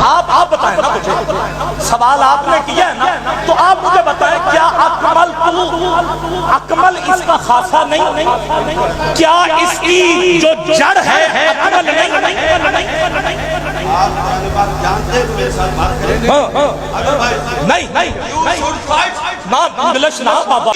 آپ بتائیں نا مجھے، سوال آپ نے کیا ہے نا، تو آپ مجھے بتائیں کیا اکمل اس کا خاصہ نہیں؟ کیا اس کی جو جڑ ہے اکمل نہیں؟ آپ جانتے ہیں میرے ساتھ بات کریں گے؟ نہیں نا انگلش نا بابا.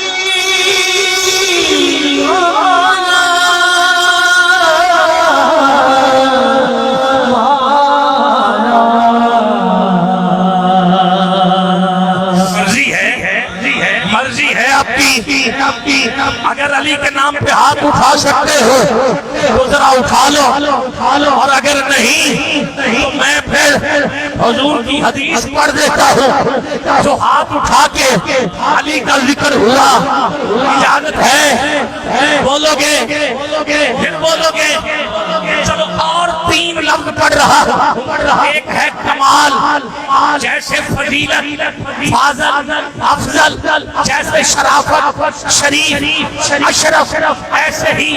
مرضی ہے آپ کی، اگر علی کے نام پہ ہاتھ اٹھا سکتے ہو تو ذرا اٹھا لو، اور اگر نہیں تو میں پھر حضور کی حدیث پڑھ دیتا ہوں جو ہاتھ اٹھا کے علی کا ذکر ہوا. اجازت ہے؟ بولو گے؟ پھر بولو گے؟ چلو اور 3 لفظ پڑھ رہا. ایک ہے کمال، جیسے فضیلت، فاضل، افضل، جیسے شرافت، شریف، اشرف، ایسے ہی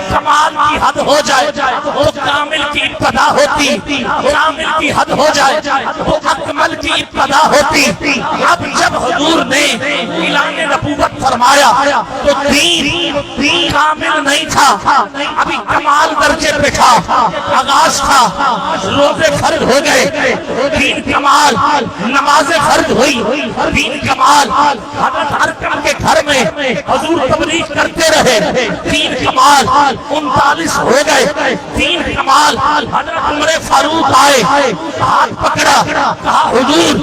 کمال کی حد ہو جائے تو کامل کی ابتدا ہوتی، کامل کی حد ہو جائے تو اکمل کی ابتدا ہوتی. اب جب حضور نے اعلان نبوت فرمایا تو دین کامل نہیں تھا، ابھی کمال درجے پہ تھا، آغاز تھا. روزے فرض ہو گئے، دین کمال. نمازیں فرض ہوئی، دین کمال. حضرت ارقم کے گھر میں حضور تبلیغ کرتے رہے، دین کمال. 39 ہو گئے، دین کمال. حضرت عمر فاروق آئے، ہاتھ پکڑا، کہا حضور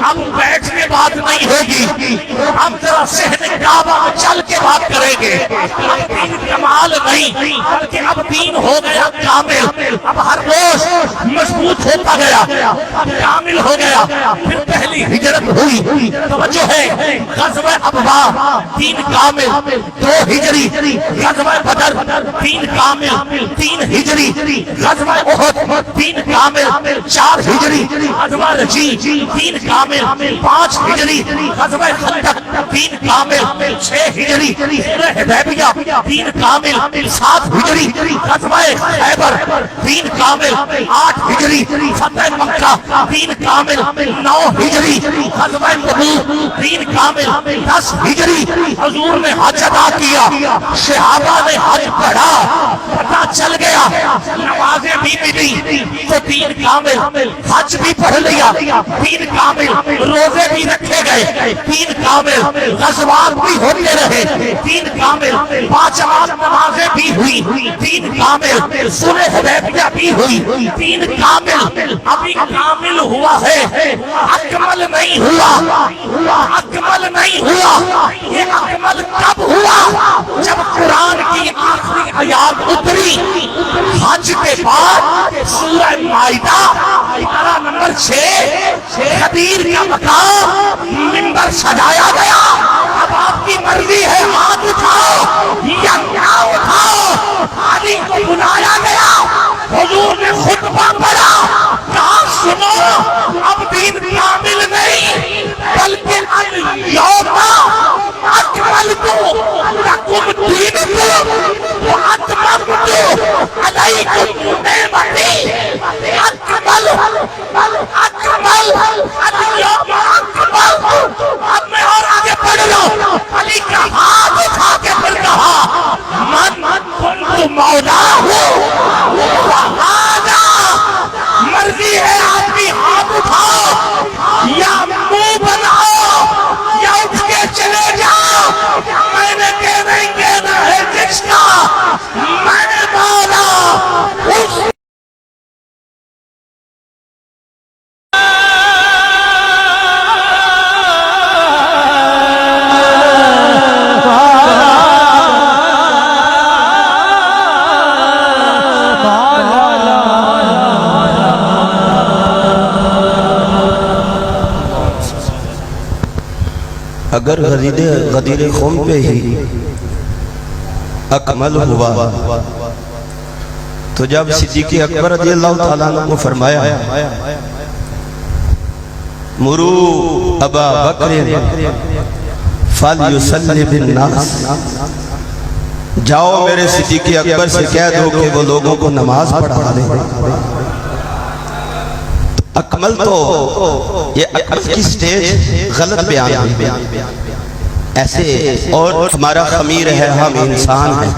اب بیٹھ کے بات نہیں ہوگی، ہم ذرا صحن کعبہ میں چل کے بات کریں گے. اب دین کمال نہیں بلکہ اب دین ہو گیا کامل. اب ہر روز مضبوط ہوتا گیا، اب کامل ہو گیا. پھر پہلی ہجرت ہوئی، توجہ ہے، غزوہ ابوا دین کامل. 2 ہجری غزوہ بدر دین کامل. 3 ہجری غزوہ احد دین کامل. 4 ہجری غزوہ رجی دین کامل. 5 ہجری غزوہ خندق دین کامل. 6 ہجری حدیبیہ دین کامل. 7 ہجری غزوہ خیبر دین کامل. 8 ہجری فتح مکہ دین کامل. 9 ہجری غزوہ تبوک دین کامل. 10 ہجری حضور نے حج ادا کیا، صحابہ نے حج پڑھا، پتہ چل گیا نمازیں بھی ملی تو دین کامل. حج بھی پڑھ لیا، دین کامل. روزے بھی رکھے گئے، دین کامل. غزوات بھی ہوتے رہے، دین کامل. 5 وقت نمازیں بھی ہوئی، دین کامل. صلح حدیبیہ بھی ہوئی، دین کامل. ابھی کامل ہوا ہے، اکمل نہیں ہوا. اکمل نہیں ہوا. یہ اکمل کب ہوا؟ جب قرآن کی آخری آیات اتری حج کے بعد. سورہ مائدہ پارہ نمبر 6 خدیر کا مقام منبر سجایا گیا. اب آپ کی مرضی ہے ہاتھ اٹھاؤ یا نہ اٹھاؤ. علی کو بلایا گیا، حضور نے خطبہ پڑھا، کہا سنو اب دین کامل نہیں بلکہ الیوم اکملت لکم دینکم واتممت علیکم نعمتی. اکمل الیوم اکمل. اب میں اور آگے پڑھ لو. علی کا ہاتھ اٹھا کے پھر کہا من کنت مولاہ وہذا. مرضی ہے آدمی ہاتھ اٹھاؤ یا منہ بناؤ یا اٹھ کے چلے جاؤ. میں نے کہنا ہے جس کا میں نے مولا اس اگر غدیر خم پہ ہی اکمل ہوا تو جب صدیق اکبر رضی اللہ تعالیٰ عنہ کو فرمایا مرو ابا بکر فلیصلی بالناس، جاؤ میرے صدیق اکبر سے کہہ دو کہ وہ لوگوں کو نماز پڑھا دیں. اکمل تو یہ اکمل کی سٹیج غلط بیان ہے ایسے، اور ہمارا خمیر ہے، ہم انسان ہیں،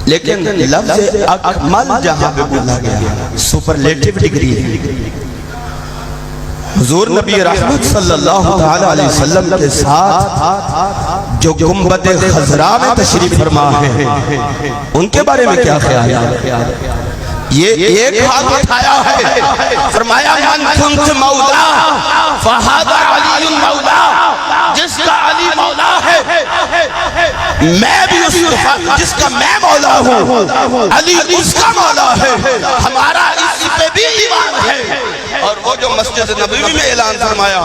لیکن لفظ اکمل جہاں پہ بولا گیا سپرلیٹیو ڈگری ہے۔ حضور نبی رحمت صلی اللہ علیہ وسلم کے ساتھ جو گنبد خضراء میں تشریف فرما ہے ان کے بارے میں کیا خیال ہے؟ یہ ایک ہاتھ اٹھایا ہے، فرمایا من کنت مولا فہذا علی مولا، جس کا علی مولا ہے میں بھی جس کا میں مولا ہوں علی اس کا مولا ہے، ہمارا اس پہ بھی ایمان ہے۔ اور وہ جو مسجد نبوی میں اعلان فرمایا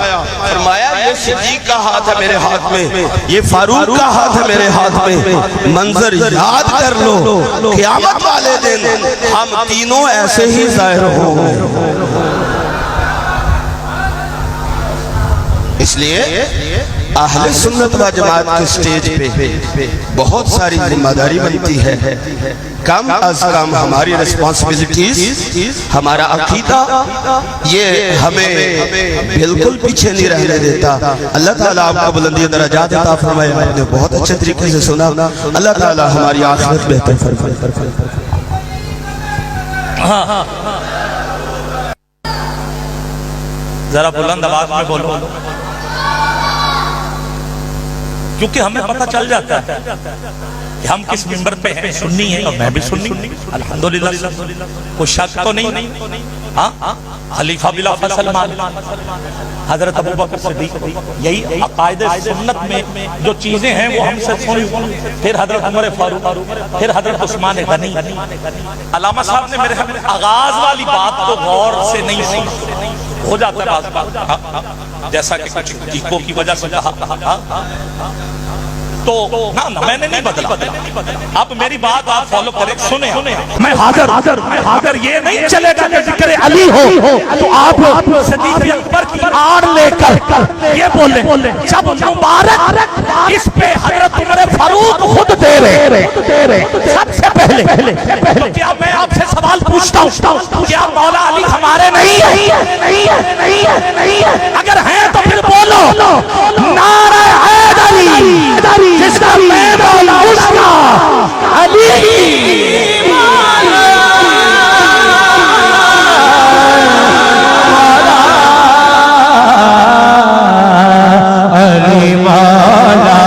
یہ صدیق کا ہاتھ ہے میرے ہاتھ میں، یہ فاروق کا ہاتھ ہے میرے ہاتھ میں، منظر یاد کر لو قیامت والے دن ہم تینوں ایسے ہی ظاہر ہوں۔ اس لیے اہل سنت و جماعت کے سٹیج پہ بہت ساری ذمہ داری بنتی ہے، کم از کم ہماری ریسپانسبلٹیز، ہمارا عقیدہ یہ ہمیں بالکل پیچھے نہیں رہنے دیتا۔ اللہ تعالیٰ آپ کو بلندی درجات عطا فرمائے، آپ نے بہت اچھے طریقے سے سنا، اللہ تعالیٰ ہماری آخرت بہتر فرمائے۔ ذرا بلند آواز میں بولو، کیونکہ ہمیں پتہ چل جاتا ہے کہ ہم کس منبر پہ ہیں، سنی ہیں اور میں بھی سنی، الحمدللہ کوئی شک تو نہیں۔ خلیفہ بلا سلمان حضرت ابوبکر صدیق، یہی عقائد سنت میں جو چیزیں ہیں وہ ہم سے سنی، پھر حضرت عمر فاروق، پھر حضرت عثمان غنی۔ علامہ صاحب نے میرے آغاز والی بات کو غور سے نہیں سنی، ہو جاتا ہے بعض بات، جیسا کہ کچھ چیزوں کی وجہ سے کہا تو میں نے نہیں بدلا۔ اب میری بات آپ فالو کریں، سنیں۔ میں حاضر یہ نہیں چلے گا کہ ذکر علی ہو تو آپ صدیق اکبر کی آڑ لے کر یہ بولیں جب مبارک اس پہ حضرت عمر فاروق خود دے رہے سب سے پہلے، تو کیا میں آپ سے سوال پوچھتا ہوں، کیا مولا علی ہمارے نہیں ہے؟ اگر ہیں تو پھر بولو نعرہ حیدری، جس کا میں مولا اس کا علی مولا، علی مولا،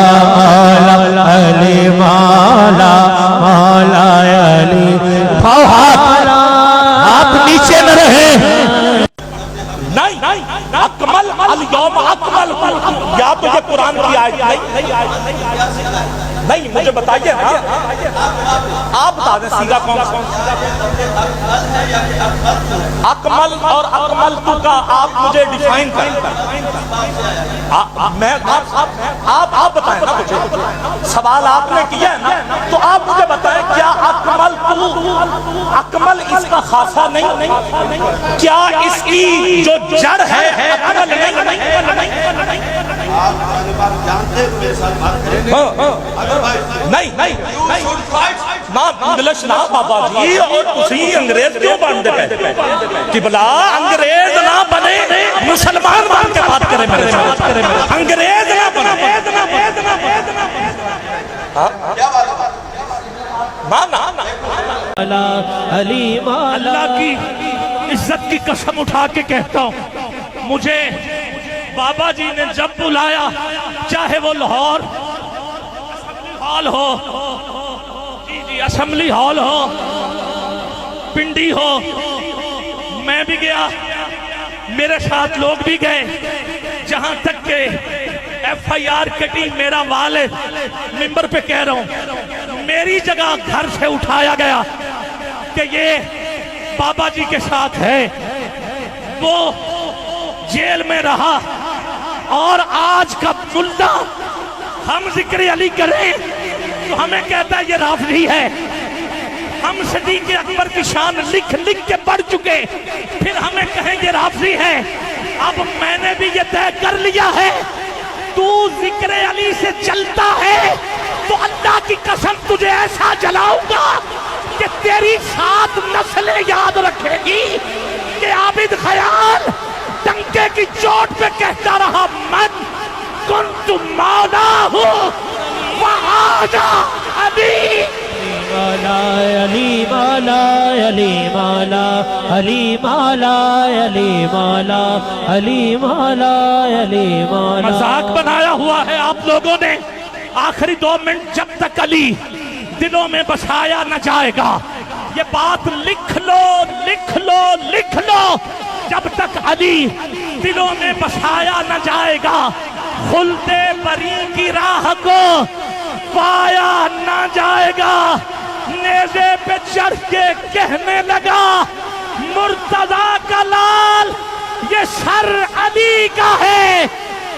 علی مولا، مولا علی۔ ہاتھ نیچے نہ رہے، نہیں اکمل الیوم اکمل، یا تو یہ قرآن کی آیت نہیں، مجھے بتائیے نا، آپ بتا دیں سیدھا کون سا اکمل اور اکمل تو کا آپ مجھے ڈیفائن کریں، آپ بتائیں نا مجھے، سوال آپ نے کیا ہے نا، تو آپ مجھے بتائیں کیا اکمل تو اکمل اس کا خاصہ نہیں؟ کیا اس کی جو جڑ ہے اکمل نہیں؟ آپ جانتے ہیں میرے ساتھ بات کریں، نہیں انگلش نہ بابا جی، اور تسی انگریز کیوں بنتے پہ کہ بلا انگریز نہ بنے، مسلمان بن کے بات کریں میرے ساتھ، انگریز نہ بنے۔ اللہ کی عزت کی قسم اٹھا کے کہتا ہوں، مجھے بابا جی نے جب بلایا، چاہے وہ لاہور ہال ہو، جی اسمبلی ہال ہو، پنڈی ہو، میں بھی گیا، میرے ساتھ لوگ بھی گئے، جہاں تک کہ ایف آئی آر کٹی، میرا والد ممبر پہ کہہ رہا ہوں، میری جگہ گھر سے اٹھایا گیا کہ یہ بابا جی کے ساتھ ہے، وہ جیل میں رہا، اور آج کا ملا ہم ذکر علی کریں تو ہمیں کہتا ہے یہ رافضی ہے۔ ہم صدیق اکبر کی شان لکھ کے پڑھ چکے، پھر ہمیں کہیں یہ رافضی ہے۔ اب میں نے بھی یہ طے کر لیا ہے، تو ذکر علی سے چلتا ہے تو اللہ کی قسم تجھے ایسا جلاؤں گا کہ تیری 7 نسلیں یاد رکھے گی کہ یہ عابد خیال ڈنکے کی چوٹ پہ کہتا رہا من کنت مولا ہوں وہذا علی مولا علی مولا علی مولا علی مولا علی مولا علی مولا علی مولا. مذاق بنایا ہوا ہے آپ لوگوں نے. آخری 2 منٹ جب تک علی دلوں میں بسایا نہ جائے گا, یہ بات لکھ لو لکھ لو لکھ لو, جب تک علی دلوں میں بسایا نہ جائے گا خلد بری کی راہ کو پایا نہ جائے گا. نیزے پہ چڑھ کے کہنے لگا مرتضیٰ کا لال یہ سر علی کا ہے,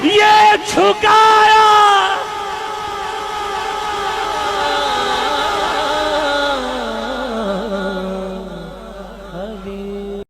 یہ جھکایا